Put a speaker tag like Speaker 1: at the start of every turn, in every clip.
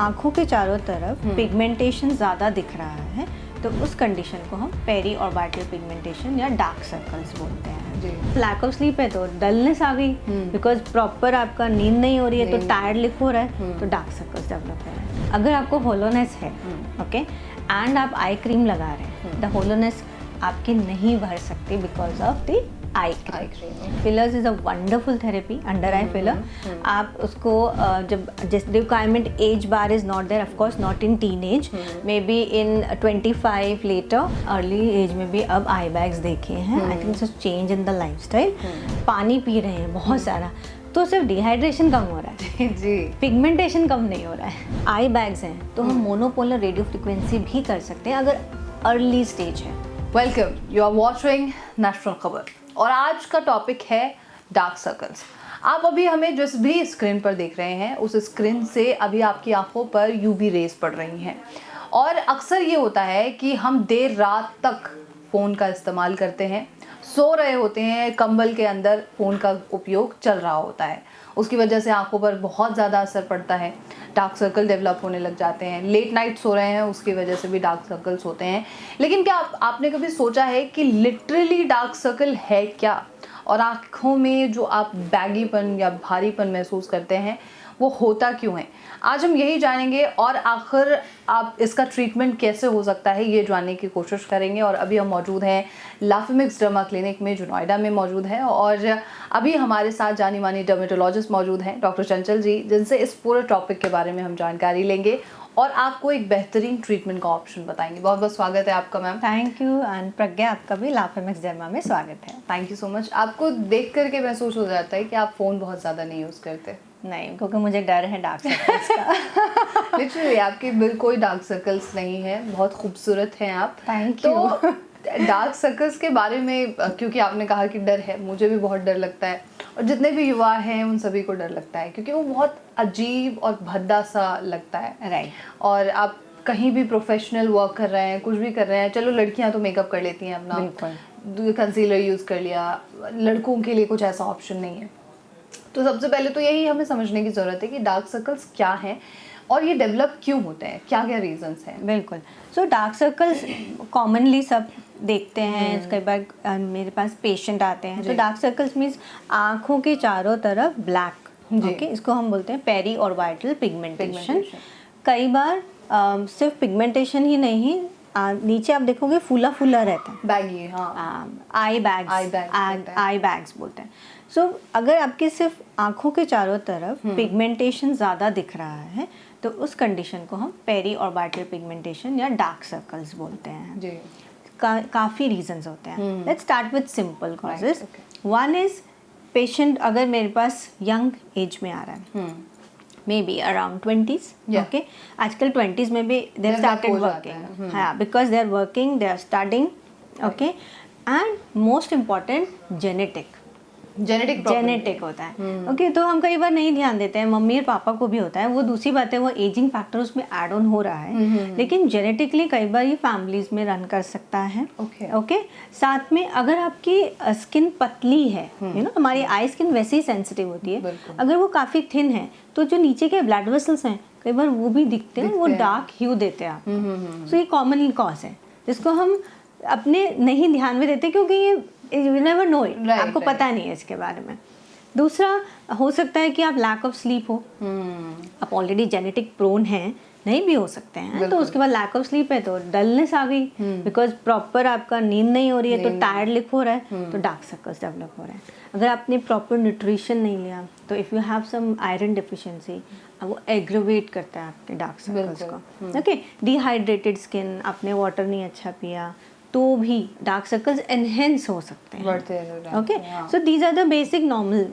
Speaker 1: आँखों के चारों तरफ पिगमेंटेशन ज़्यादा दिख रहा है तो उस कंडीशन को हम पेरी ऑर्बिटल पिगमेंटेशन या डार्क सर्कल्स बोलते हैं। लैक ऑफ स्लीप है तो डलनेस आ गई, बिकॉज प्रॉपर आपका नींद नहीं हो रही है तो टायर्ड लिख हो रहा है तो डार्क सर्कल्स डेवलप हो रहा है। अगर आपको होलोनेस है ओके एंड आप आई क्रीम लगा रहे हैं, द होलोनेस आपकी नहीं भर सकती because of the eye cream. Fillers is a wonderful therapy, under eye filler. आप उसको जब जिस requirement age bar is not there, of course not in teenage, maybe in 25 later, early age में भी अब eye bags देखे हैं। I think it's change in the lifestyle. पानी पी रहे हैं बहुत सारा तो सिर्फ डिहाइड्रेशन कम हो रहा है जी, पिगमेंटेशन कम नहीं हो रहा है। आई बैग्स हैं तो हम मोनोपोलर रेडियो फ्रिक्वेंसी भी कर सकते हैं अगर अर्ली स्टेज है।
Speaker 2: Welcome, you are watching national Khabar और आज का टॉपिक है डार्क सर्कल्स। आप अभी हमें जिस भी स्क्रीन पर देख रहे हैं उस स्क्रीन से अभी आपकी आंखों पर यूवी रेज पड़ रही हैं और अक्सर ये होता है कि हम देर रात तक फ़ोन का इस्तेमाल करते हैं, सो रहे होते हैं, कंबल के अंदर फ़ोन का उपयोग चल रहा होता है, उसकी वजह से आंखों पर बहुत ज़्यादा असर पड़ता है, डार्क सर्कल डेवलप होने लग जाते हैं। लेट नाइट सो रहे हैं उसकी वजह से भी डार्क सर्कल्स होते हैं। लेकिन क्या आपने कभी सोचा है कि लिटरली डार्क सर्कल है क्या, और आँखों में जो आप बैगीपन या भारीपन महसूस करते हैं वो होता क्यों है? आज हम यही जानेंगे और आखिर आप इसका ट्रीटमेंट कैसे हो सकता है ये जानने की कोशिश करेंगे। और अभी हम मौजूद हैं लाफिमिक्स डर्मा क्लिनिक में जो नोएडा में मौजूद है और अभी हमारे साथ जानी मानी डर्मेटोलॉजिस्ट मौजूद हैं डॉक्टर चंचल जी, जिनसे इस पूरे टॉपिक के बारे में हम जानकारी लेंगे और आपको एक बेहतरीन ट्रीटमेंट का ऑप्शन बताएंगे। बहुत बहुत स्वागत है आपका मैम।
Speaker 1: Thank you. एंड प्रज्ञा, आपका भी लाफिमिक्स डर्मा में स्वागत है।
Speaker 2: Thank you so much. आपको देख करके महसूस हो जाता है कि आप फ़ोन बहुत ज़्यादा नहीं यूज़ करते।
Speaker 1: नहीं, क्योंकि मुझे डर है डार्क सर्कल्स का।
Speaker 2: लिटरली आपके बिल्कुल कोई डार्क सर्कल्स नहीं है, बहुत खूबसूरत हैं आप।
Speaker 1: Thank you.
Speaker 2: तो डार्क सर्कल्स के बारे में, क्योंकि आपने कहा कि डर है, मुझे भी बहुत डर लगता है और जितने भी युवा हैं उन सभी को डर लगता है क्योंकि वो बहुत अजीब और भद्दा सा लगता है।
Speaker 1: राइट।
Speaker 2: और आप कहीं भी प्रोफेशनल वर्क कर रहे हैं, कुछ भी कर रहे हैं, चलो लड़कियां तो मेकअप कर लेती हैं अपना, बिल्कुल कंसीलर यूज़ कर लिया, लड़कों के लिए कुछ ऐसा ऑप्शन नहीं है। तो सबसे पहले तो यही हमें समझने की ज़रूरत है कि डार्क सर्कल्स क्या हैं और ये डेवलप क्यों होते हैं, क्या क्या रीजंस हैं।
Speaker 1: बिल्कुल। सो डार्क सर्कल्स कॉमनली सब देखते हैं। कई बार मेरे पास पेशेंट आते हैं तो डार्क सर्कल्स मीन्स आँखों के चारों तरफ ब्लैक, ओके, इसको हम बोलते हैं पेरी ऑर्बिटल पिगमेंटेशन। कई बार सिर्फ पिगमेंटेशन ही नहीं, नीचे आप देखोगे फूला फूला रहता है,
Speaker 2: बैगी, हाँ,
Speaker 1: आई बैग्स बोलते हैं। सो अगर आपके सिर्फ आँखों के चारों तरफ पिगमेंटेशन ज़्यादा दिख रहा है तो उस कंडीशन को हम पेरी ऑर्बिटल पिगमेंटेशन या डार्क सर्कल्स बोलते हैं जी। काफ़ी रीजंस होते हैं। Let's start with simple causes. One is patient अगर मेरे पास यंग एज में आ रहा है, may be around 20s, okay, आजकल 20s में भी दे हैव स्टार्टेड वर्किंग, हाँ, because they are working, they are studying, okay, and most important genetic होता है, ओके। तो हम कई बार नहीं ध्यान देते हैं, मम्मी और पापा को भी होता है, वो दूसरी बात है, वो एजिंग फैक्टर उसमें ऐड ऑन हो रहा है, लेकिन जेनेटिकली कई बार ये फैमिलीज में रन कर सकता है, ओके। साथ में अगर आपकी स्किन पतली है, यू नो, हमारी आई स्किन वैसे ही सेंसिटिव होती है, अगर वो काफ़ी थिन है तो जो नीचे के ब्लड वेसल्स हैं कई बार वो भी दिखते हैं, वो डार्क ह्यू देते हैं आपको। सो ये कॉमन कॉज है जिसको हम अपने नहीं ध्यान में देते क्योंकि ये you never know it, आपको पता नहीं है इसके बारे में। दूसरा हो सकता है कि आप लैक ऑफ स्लीप हो, आप ऑलरेडी जेनेटिक प्रोन हैं, नहीं भी हो सकते हैं, तो उसके बाद लैक ऑफ स्लीप है तो डलनेस आ गई, बिकॉज प्रॉपर आपका नींद नहीं हो रही है तो टायर्ड लिख हो रहा है तो डार्क सर्कल्स डेवलप हो रहे हैं। अगर आपने प्रॉपर न्यूट्रिशन नहीं लिया तो if you have some iron deficiency, वो एग्रेवेट करता है आपके डार्क सर्कल्स को, ओके। डिहाइड्रेटेड स्किन, आपने वाटर नहीं अच्छा पिया तो भी डार्क सर्कल्स एनहेंस हो सकते हैं, okay. So these are the basic normal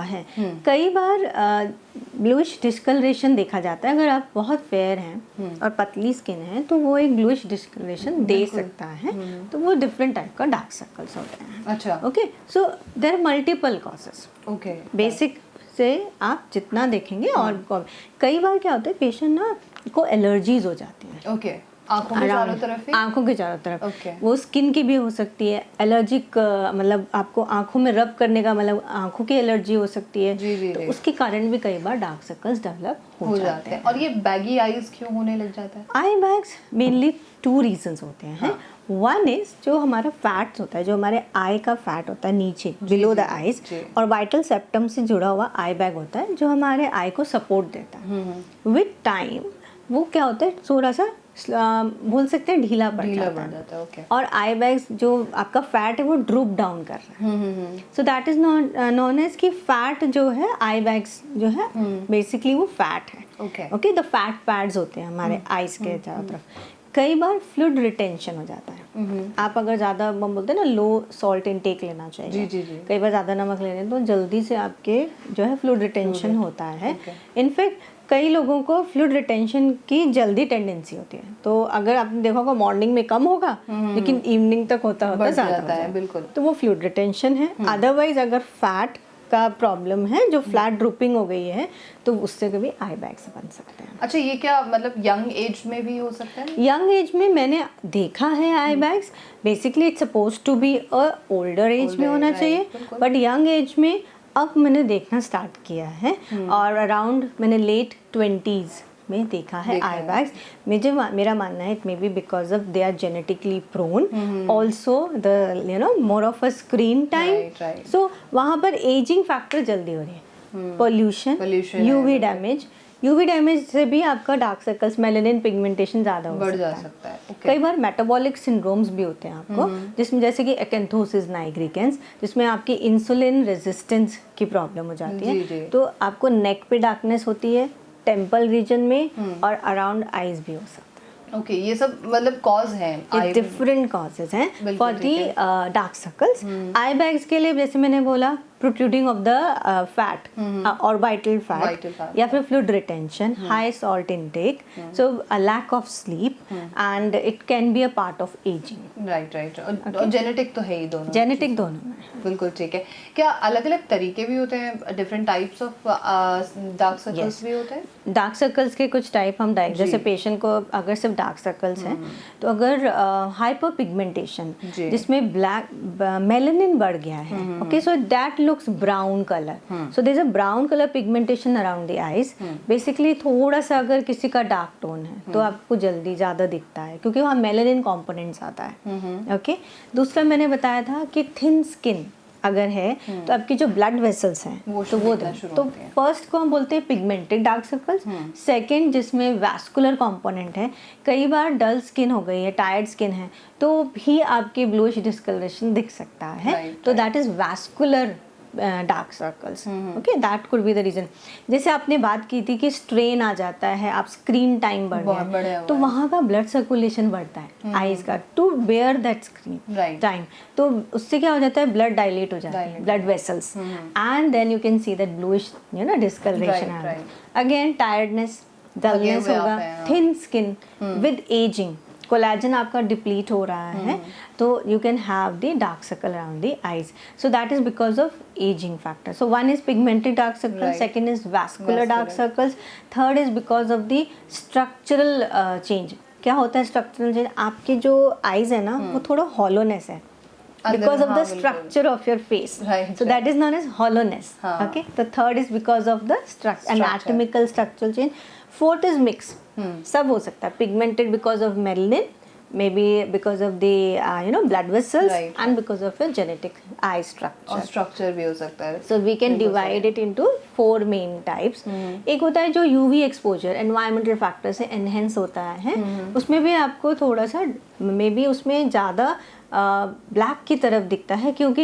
Speaker 1: हैं। कई बार ब्लूइश डिस्कलरेशन देखा जाता है, अगर आप बहुत फेयर हैं और पतली स्किन है तो वो एक ब्लूइश डिस्कलरेशन दे सकता है, तो वो डिफरेंट टाइप का डार्क सर्कल्स होते हैं।
Speaker 2: अच्छा,
Speaker 1: okay. So there are multiple causes, okay. Basic से आप जितना देखेंगे और कई बार क्या होता है पेशेंट ना को एलर्जीज हो जाती हैं,
Speaker 2: ओके, आंखों के चारों तरफ ही?
Speaker 1: आंखों के चारों तरफ।
Speaker 2: Okay.
Speaker 1: वो स्किन की भी हो सकती है, एलर्जिक मतलब आपको आंखों में रब करने का मतलब आंखों की एलर्जी हो सकती है।
Speaker 2: जी,
Speaker 1: तो
Speaker 2: जी।
Speaker 1: उसके कारण भी कई बार डार्क सर्कल्स डेवलप हो जाते हैं।
Speaker 2: और ये बैगी आईज क्यों होने लग जाता है?
Speaker 1: आई बैग्स मेनली 2 रीजंस होते हैं।
Speaker 2: हाँ।
Speaker 1: वन इज जो हमारा फैट्स होता है, जो हमारे आई का फैट होता है नीचे बिलो द आईज, और वाइटल सेप्टम से जुड़ा हुआ आई बैग होता है जो हमारे आई को सपोर्ट देता है। विद टाइम वो क्या होता है, थोड़ा सा बोल सकते हैं ढीला पड़ जाता है।
Speaker 2: ओके।
Speaker 1: और आई बैग्स जो आपका फैट है वो ड्रूप डाउन कर रहा है। So that is known as कि फैट जो है, आई बैग्स जो है बेसिकली वो फैट है। ओके, द फैट पैड्स होते हैं हमारे आईज के चारों तरफ। कई बार फ्लूइड रिटेंशन हो जाता है। आप अगर ज़्यादा, हम बोलते हैं ना, लो सॉल्ट इनटेक लेना चाहिए। जी। कई बार ज़्यादा नमक ले लें तो जल्दी से आपके जो है फ्लूइड रिटेंशन होता है। इनफैक्ट कई लोगों को फ्लूइड रिटेंशन की जल्दी टेंडेंसी होती है। तो अगर आपने देखा होगा मॉर्निंग में कम होगा लेकिन इवनिंग तक होता ज़्यादा है, बिल्कुल, तो वो फ्लूइड रिटेंशन है। अदरवाइज अगर फैट का प्रॉब्लम है, जो फ्लैट ड्रूपिंग हो गई है, तो उससे कभी आई बैग्स बन सकते हैं।
Speaker 2: अच्छा, ये क्या मतलब यंग एज में भी हो सकता है?
Speaker 1: यंग एज में मैंने देखा है eye bags. Basically it's suppose to be a older age में होना चाहिए, बट यंग एज में अब मैंने देखना स्टार्ट किया है। और अराउंड मैंने लेट 20s में देखा है आई बैग्स। मेरा मानना है it may be because of they are genetically prone, also the more of a screen time. So वहाँ पर एजिंग फैक्टर जल्दी हो रही है, पोल्यूशन, यूवी डैमेज से भी आपका डार्क सर्कल्स, मेलानिन पिगमेंटेशन ज़्यादा
Speaker 2: बढ़ जा सकता है।
Speaker 1: कई बार मेटाबॉलिक सिंड्रोम्स भी होते हैं आपको, जिसमें जैसे कि एकैंथोसिस नाइग्रिकेंस, जिसमें आपकी इंसुलिन रेजिस्टेंस की प्रॉब्लम हो जाती है। तो आपको नेक पे डार्कनेस होती है, टेम्पल रीजन में, और अराउंड आईज भी हो सकता है।
Speaker 2: ओके, ये सब मतलब कॉज हैं,
Speaker 1: डिफरेंट कॉजेज हैं for the dark circles. Eye bags के लिए जैसे मैंने बोला, प्रोट्रूडिंग ऑफ द फैट और वाइटल फैट, या फिर fluid retention, high salt intake, so lack of sleep, and it can be a part of ageing.
Speaker 2: Right. और जेनेटिक तो है ही, दोनों
Speaker 1: जेनेटिक दोनों में।
Speaker 2: बिल्कुल ठीक है। क्या अलग अलग तरीके भी होते हैं, different types of dark circles भी होते हैं?
Speaker 1: डार्क सर्कल्स के कुछ टाइप हम जैसे पेशेंट को अगर सिर्फ डार्क सर्कल्स हैं, तो अगर हाइपर पिगमेंटेशन जिसमें ब्लैक मेलानिन बढ़ गया है, okay, so that looks brown color. So there's a brown color pigmentation around the eyes. Basically थोड़ा सा अगर किसी का डार्क टोन है तो आपको जल्दी ज़्यादा दिखता है, क्योंकि वहाँ मेलानिन कॉम्पोनेंट्स आता है। ओके, दूसरा मैंने बताया था कि थिन स्किन अगर है तो आपकी जो ब्लड वेसल्स हैं तो वो तो फर्स्ट को हम बोलते हैं पिगमेंटेड डार्क सर्कल्स। सेकंड जिसमें वैस्कुलर कंपोनेंट है, कई बार डल स्किन हो गई है, टायर्ड स्किन है, तो भी आपके ब्लूइश डिस्कलरेशन दिख सकता है। तो that is vascular dark circles. Okay, that could be the reason. जैसे आपने बात की थी कि स्ट्रेन आ जाता है, आप स्क्रीन टाइम बढ़ गया, तो वहाँ का ब्लड सर्कुलेशन बढ़ता है आईज का to bear that screen time. तो उससे क्या हो जाता है, ब्लड डायलेट हो जाता है, blood vessels, and then you can see that bluish discolouration. Again tiredness, dullness होगा, thin skin with ageing, collagen आपका डिप्लीट हो रहा है, तो you can have the dark circle around the eyes. So that is because of ageing factor. So one is pigmented dark circle, second is vascular dark circles, third is because of the structural change. क्या होता है structural change, आपके जो eyes है ना वो थोड़ा hollowness है because of the structure of your face, so that is known as hollowness. Okay, the third is because of the anatomical structural change. Fourth is mix. सब हो सकता है, pigmented because of melanin, maybe because of the blood vessels, and because of your genetic eye structure.
Speaker 2: और structure भी हो सकता है.
Speaker 1: So we can divide it into 4 main types. एक होता है जो UV exposure, environmental factor से enhance होता है, उसमें भी आपको थोड़ा सा maybe उसमें ज़्यादा ब्लैक की तरफ दिखता है, क्योंकि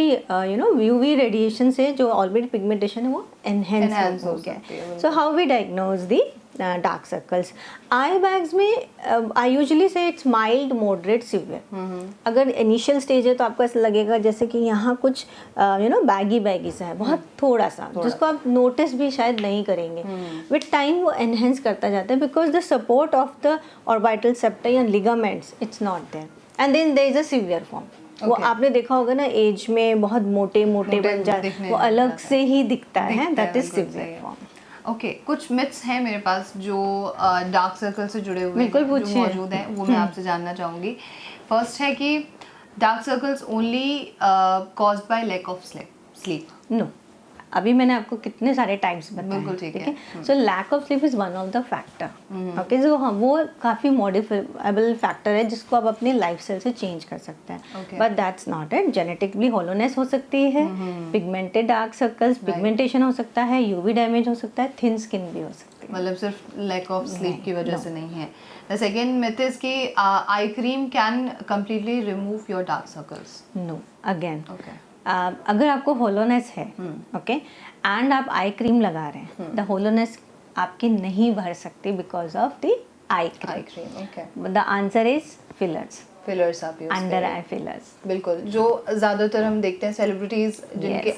Speaker 1: यूवी रेडिएशन से जो ऑलरेडी पिगमेंटेशन है वो एनहेंस हो गया है। So how we diagnose the dark circles? Eye bags में I usually say it's mild, moderate, severe. अगर इनिशियल स्टेज है तो आपको ऐसा लगेगा जैसे कि यहाँ कुछ बैगी सा है, बहुत थोड़ा सा, जिसको आप नोटिस भी शायद नहीं करेंगे। विद टाइम वो एनहेंस करता जाता है, because the support of the orbital septa या ligaments it's not there, and then there is a severe form. वो आपने देखा होगा ना, एज में बहुत मोटे बन जाते, वो अलग से ही दिखता है, that is severe form.
Speaker 2: Okay कुछ मिथ्स हैं मेरे पास जो डार्क सर्कल से जुड़े हुए
Speaker 1: बिल्कुल,
Speaker 2: हैं, जो
Speaker 1: पूछिए।
Speaker 2: मौजूद हैं, वो मैं आपसे जानना चाहूँगी। फर्स्ट है कि dark circles only caused by lack of sleep.
Speaker 1: No, अभी मैंने आपको कितने सारे टाइप्स बताए
Speaker 2: बिल्कुल
Speaker 1: हैं,
Speaker 2: ठीक
Speaker 1: ठीक
Speaker 2: है।
Speaker 1: है। So lack of sleep is one of the factor, okay. जो हम वो काफ़ी मॉडिफाइबल फैक्टर है जिसको आप अपनी लाइफस्टाइल से चेंज कर सकते हैं,
Speaker 2: Okay.
Speaker 1: But that's not it. Genetically hollowness हो सकती है, पिगमेंटेड डार्क सर्कल्स, पिगमेंटेशन हो सकता है, यूवी डैमेज हो सकता है, थिन स्किन भी हो सकती है।
Speaker 2: मतलब सिर्फ लैक ऑफ स्लीप की वजह
Speaker 1: no.
Speaker 2: से नहीं है। द सेकेंड मिथ इज कि eye cream can completely remove your dark circles.
Speaker 1: No, again
Speaker 2: okay
Speaker 1: अगर आपको होलोनेस है, ओके, एंड आप आई क्रीम लगा रहे हैं, द होलोनेस आपकी नहीं भर सकती because of the I
Speaker 2: eye
Speaker 1: cream.
Speaker 2: Cream okay.
Speaker 1: The answer is fillers,
Speaker 2: fillers आप यूज
Speaker 1: अंडर आई फिलर्स।
Speaker 2: बिल्कुल, जो ज़्यादातर हम देखते हैं सेलिब्रिटीज़ जिनके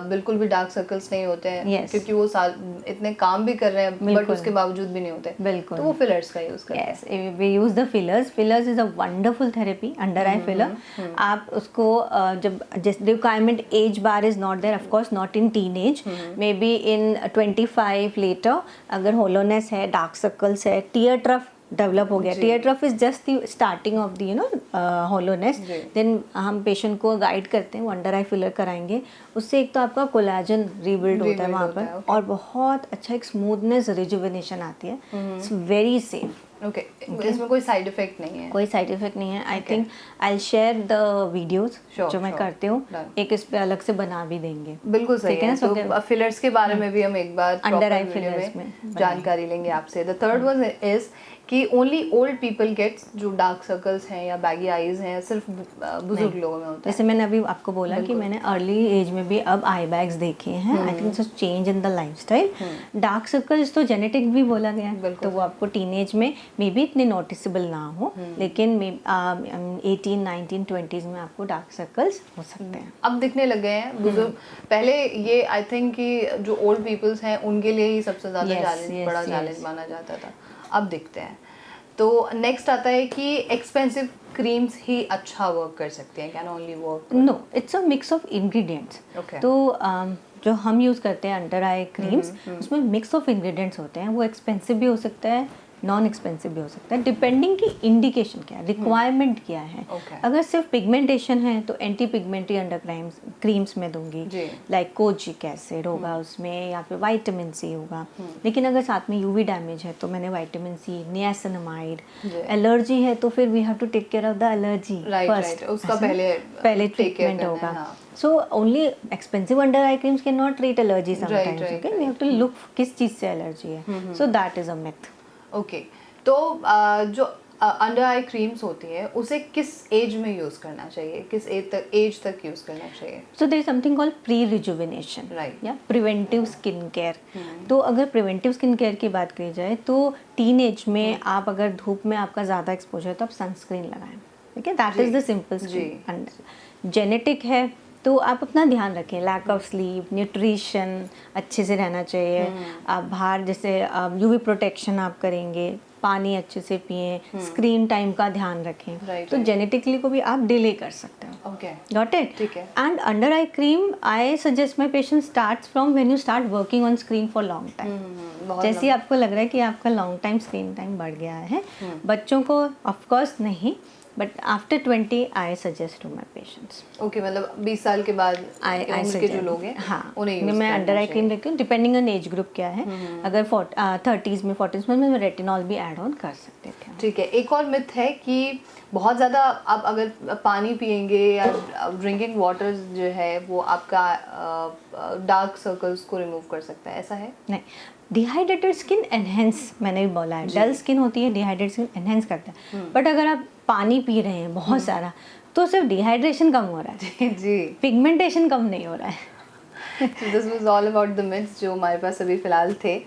Speaker 2: बिल्कुल भी डार्क सर्कल्स नहीं होते हैं,
Speaker 1: Yes.
Speaker 2: क्योंकि वो इतने काम भी कर रहे हैं बट
Speaker 1: बिल्कुल।
Speaker 2: उसके बावजूद भी नहीं होते,
Speaker 1: बिल्कुल।
Speaker 2: तो वो फिलर्स का यूज़ करते हैं।
Speaker 1: Yes, we use the fillers. Fillers is a wonderful therapy. Under eye filler. आप उसको जब जिस requirement age bar is not there, of course not in teenage, maybe in 25 later. अगर hollowness है, dark circles है, tear trough develop हो गया, tear trough is just the starting of the hollowness, then हम पेशेंट को guide करते हैं, वो अंडर आई फिलर कराएंगे। उससे एक तो आपका कोलाजन रीबिल्ड होता है वहाँ पर, और बहुत अच्छा एक स्मूथनेस रिजुविनेशन आती है। It's very safe.
Speaker 2: ओके, इसमें कोई साइड इफेक्ट नहीं है?
Speaker 1: कोई साइड इफेक्ट नहीं है। I think I share the videos जो मैं करती हूँ, एक इस पे अलग से बना भी देंगे।
Speaker 2: बिल्कुल सही है। तो फिलर्स के बारे में भी हम एक बार
Speaker 1: अंडर आई
Speaker 2: वीडियो
Speaker 1: फिलर्स
Speaker 2: में जानकारी लेंगे आपसे। द थर्ड वन इज कि ओनली ओल्ड पीपल गेट्स जो डार्क सर्कल्स हैं या बैगी आईज हैं, सिर्फ बुजुर्ग लोगों में होता है।
Speaker 1: जैसे मैंने अभी आपको बोला कि मैंने अर्ली एज में भी अब आई बैग्स देखे हैं। I think it's change in the lifestyle. Dark circles तो जेनेटिक भी बोला गया है, तो वो आपको टीनेज में मे बी इतने नोटिसेबल ना हो, लेकिन 18, 19, 20s में आपको डार्क सर्कल्स हो सकते हैं।
Speaker 2: अब दिखने लग गए हैं बुजुर्ग। पहले ये आई थिंक कि जो ओल्ड पीपल्स हैं उनके लिए ही सबसे ज़्यादा बड़ा चैलेंज माना जाता था, अब दिखते हैं। तो नेक्स्ट आता है कि एक्सपेंसिव क्रीम्स ही अच्छा वर्क कर सकते हैं, can only work?
Speaker 1: No, it's a mix of ingredients. तो जो हम यूज़ करते हैं अंडर आई क्रीम्स, उसमें मिक्स ऑफ इंग्रेडिएंट्स होते हैं। वो एक्सपेंसिव भी हो सकता है, नॉन एक्सपेंसिव भी हो सकता है, डिपेंडिंग की इंडिकेशन क्या है, रिक्वायरमेंट क्या है। अगर सिर्फ पिगमेंटेशन है तो एंटी पिगमेंटरी अंडर क्रीम्स में दूंगी, लाइक कोजिक एसिड होगा उसमें, या फिर विटामिन सी होगा। लेकिन अगर साथ में यूवी डैमेज है तो मैंने विटामिन सी, नियासिनामाइड। एलर्जी है तो फिर we have to take care of the allergy first,
Speaker 2: उसका पहले
Speaker 1: ट्रीटमेंट होगा। So only expensive under eye creams cannot treat allergy sometimes. Okay, we have to look किस चीज़ से एलर्जी है. So that is a myth.
Speaker 2: Okay, तो जो under eye creams होती है उसे किस एज में यूज़ करना चाहिए, किस एज तक यूज़ करना चाहिए?
Speaker 1: So there is something called pre-rejuvenation,
Speaker 2: Right.
Speaker 1: या preventive skin care. तो अगर preventive skin care की बात की जाए तो टीनेज में आप अगर धूप में आपका ज़्यादा एक्सपोजर है तो आप सनस्क्रीन लगाएं, ठीक है, that is the simple screen. Genetic है तो आप अपना ध्यान रखें, लैक ऑफ स्लीप, न्यूट्रिशन अच्छे से रहना चाहिए। आप बाहर जैसे यूवी प्रोटेक्शन आप करेंगे, पानी अच्छे से पिएं, स्क्रीन टाइम का ध्यान रखें। तो जेनेटिकली को भी आप डिले कर सकते हो।
Speaker 2: Okay,
Speaker 1: got it?
Speaker 2: ठीक है।
Speaker 1: And under eye cream I suggest my patient starts from when you start working on screen for long time. जैसे आपको लग रहा है कि आपका लॉन्ग टाइम स्क्रीन टाइम बढ़ गया है, बच्चों को ऑफकोर्स नहीं, but after 20 I suggest to my patients.
Speaker 2: Okay, मतलब 20 साल के बाद उम्र के जो लोग हैं,
Speaker 1: हाँ,
Speaker 2: उन्हें
Speaker 1: मैं अंडर आई क्रीम रखती हूँ, डिपेंडिंग ऑन एज ग्रुप क्या है। अगर 30s में 40s में मैं रेटिनॉल भी ऐड ऑन कर सकते थे।
Speaker 2: ठीक है। एक और मिथ है कि बहुत ज़्यादा आप अगर पानी पिएंगे या ड्रिंकिंग वाटर जो है वो आपका डार्क सर्कल्स को रिमूव कर सकता है, ऐसा है?
Speaker 1: नहीं, डिहाइड्रेटेड स्किन एनहेंस, मैंने भी बोला है, डल स्किन होती है, डिहाइड्रेटेड स्किन एनहेंस करता है। बट अगर आप पानी पी रहे हैं बहुत सारा तो सिर्फ डिहाइड्रेशन कम हो रहा है
Speaker 2: जी,
Speaker 1: पिगमेंटेशन कम नहीं हो रहा है।
Speaker 2: This was all about the myths जो हमारे पास अभी फ़िलहाल थे।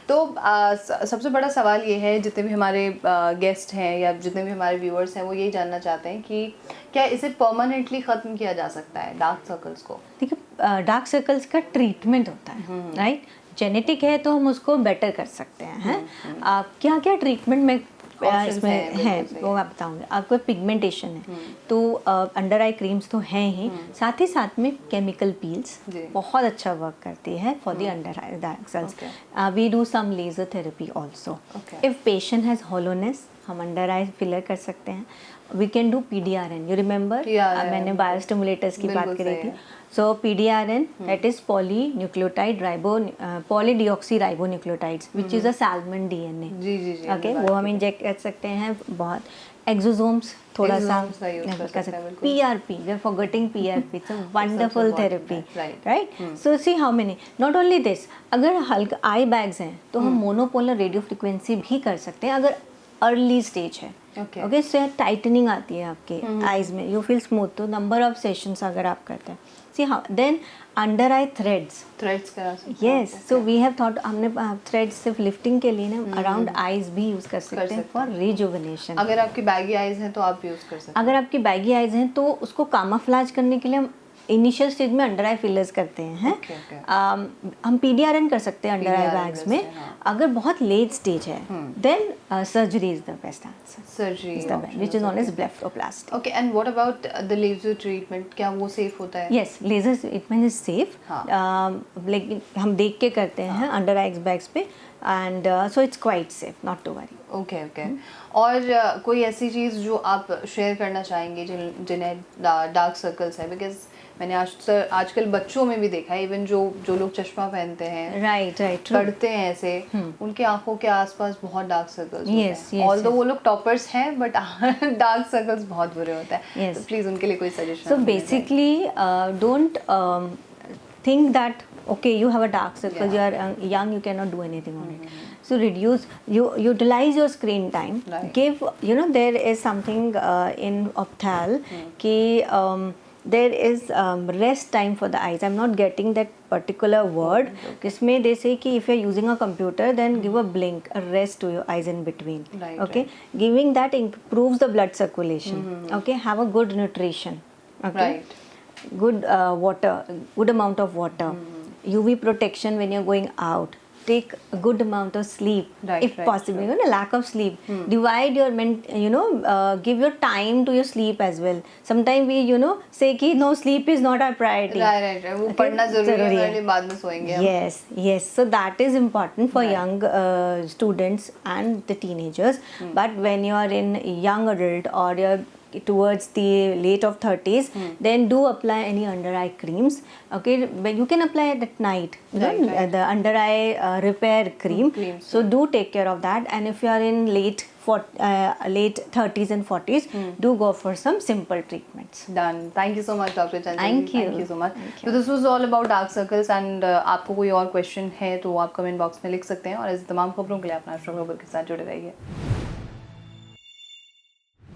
Speaker 2: तो सबसे बड़ा सवाल ये है, जितने भी हमारे गेस्ट हैं या जितने भी हमारे व्यूअर्स हैं वो यही जानना चाहते हैं कि क्या इसे परमानेंटली ख़त्म किया जा सकता है डार्क सर्कल्स को?
Speaker 1: देखिए, डार्क सर्कल्स का ट्रीटमेंट होता है, राइट? जेनेटिक है तो हम उसको बेटर कर सकते हैं। क्या क्या ट्रीटमेंट मैं
Speaker 2: Options
Speaker 1: इसमें
Speaker 2: हैं, बिल्कुल
Speaker 1: है,
Speaker 2: सही
Speaker 1: वो मैं बताऊंगी आपको। पिगमेंटेशन है तो अंडर आई क्रीम्स तो हैं ही, साथ ही साथ में केमिकल पील्स
Speaker 2: जी।
Speaker 1: बहुत अच्छा वर्क करती है for the under eye dark circles.
Speaker 2: Okay.
Speaker 1: We do some laser therapy also.
Speaker 2: Okay.
Speaker 1: If patient has hollowness, हम अंडर आई फिलर कर सकते हैं। We can do PDRN, you remember मैंने बायोस्टिमुलेटर्स की बात
Speaker 2: बिल्कुल
Speaker 1: करी
Speaker 2: सही
Speaker 1: थी।
Speaker 2: है।
Speaker 1: So PDRN, that is polydeoxyribonucleotides, which is a salmon DNA.
Speaker 2: Ji ji ji
Speaker 1: Okay, वो हम इंजेक्ट कर सकते हैं। बहुत एक्सोसोम्स थोड़ा सा
Speaker 2: Exosomes का use कर सकते हैं, बिल्कुल।
Speaker 1: PRP, we are forgetting PRP, it's a wonderful
Speaker 2: important
Speaker 1: therapy,
Speaker 2: fact,
Speaker 1: right? So see how many, not only this, अगर हल्का आई बैग्स हैं तो हम मोनोपोलर रेडियो फ्रिक्वेंसी भी कर सकते हैं अगर अर्ली स्टेज है।
Speaker 2: Okay.
Speaker 1: ओके, इससे टाइटनिंग आती है आपके आईज में, यू फील स्मूथ। तो नंबर ऑफ सेशंस अगर आप करते हैं, see how then under eye threads
Speaker 2: करा सकते हैं।
Speaker 1: Yes, so we have thought, हमने थ्रेड्स सिर्फ लिफ्टिंग के लिए ना अराउंड आईज भी यूज कर सकते हैं फॉर रिजुविनेशन।
Speaker 2: अगर आपकी बैगी आईज हैं तो आप यूज कर सकते
Speaker 1: अगर आपकी बैगी आईज हैं तो उसको कामाफ्लाज करने के लिए हम इनिशियल स्टेज में अंडर आई फिलर्स करते हैं।
Speaker 2: Okay, okay.
Speaker 1: हम PDRN कर सकते हैं under eye
Speaker 2: PDRN
Speaker 1: bags
Speaker 2: best
Speaker 1: में।
Speaker 2: है, हाँ।
Speaker 1: अगर बहुत लेट स्टेज है then surgery is the best answer,
Speaker 2: हैं। Surgery
Speaker 1: which is known as blepharoplasty.
Speaker 2: Okay, and what about the laser treatment, क्या वो सेफ होता है?
Speaker 1: Yes, laser treatment is safe.
Speaker 2: हाँ.
Speaker 1: लेकिन हम देख के करते हैं अंडर आई बैग्स पे, and so it's quite safe, not to worry.
Speaker 2: Okay okay. और कोई ऐसी चीज़ जो आप शेयर करना चाहेंगे जिन्हें डार्क सर्कल्स है? बिकॉज मैंने आजकल बच्चों में भी देखा है, इवन जो लोग चश्मा पहनते हैं,
Speaker 1: राइट राइट,
Speaker 2: पढ़ते हैं ऐसे, उनकी आंखों के आसपास बहुत डार्क सर्कल्स
Speaker 1: Yes,
Speaker 2: होते हैं।
Speaker 1: yes,
Speaker 2: ऑल्दो वो लोग टॉपर्स हैं बट डार्क सर्कल्स बहुत बुरे होते हैं।
Speaker 1: Yes.
Speaker 2: तो प्लीज़ उनके लिए कोई suggestion?
Speaker 1: so basically don't think that okay, you have a dark circle,
Speaker 2: Yeah.
Speaker 1: you are young, you cannot do anything on it. So you utilize your screen time.
Speaker 2: Right.
Speaker 1: Give, there is something in opthal ki there is rest time for the eyes. I'm not getting that particular word. जिसमें they say कि if you're using a computer then give a blink, a rest to your eyes in between.
Speaker 2: Right,
Speaker 1: Okay, giving that improves the blood circulation. Okay, have a good nutrition. Okay.
Speaker 2: Right.
Speaker 1: Good water, good amount of water. UV protection when you're going out. Take a good amount of sleep,
Speaker 2: Right,
Speaker 1: if
Speaker 2: right,
Speaker 1: possible. Lack of sleep. Divide your give your time to your sleep as well. Sometimes we say कि no, sleep is not our priority.
Speaker 2: Right, वो पढ़ना जरूरी है, बाद में सोएंगे हम।
Speaker 1: Yes. So that is important for young students and the teenagers. But when you are in young adult or you're towards the late of 30s, then do apply any under eye creams. Okay, but you can apply it at night.
Speaker 2: Right.
Speaker 1: The under eye repair cream.
Speaker 2: Creams,
Speaker 1: So do take care of that. And if you are in late 30s and 40s, do go for some simple treatments.
Speaker 2: Done. Thank you so much, Dr. Chanchal.
Speaker 1: Thank you.
Speaker 2: Thank you so much. So this was all about dark circles, and आपको कोई और question है तो आप comment box में लिख सकते हैं, और ऐसे तमाम खबरों के लिए अपना खबर के साथ जुड़े रहिए।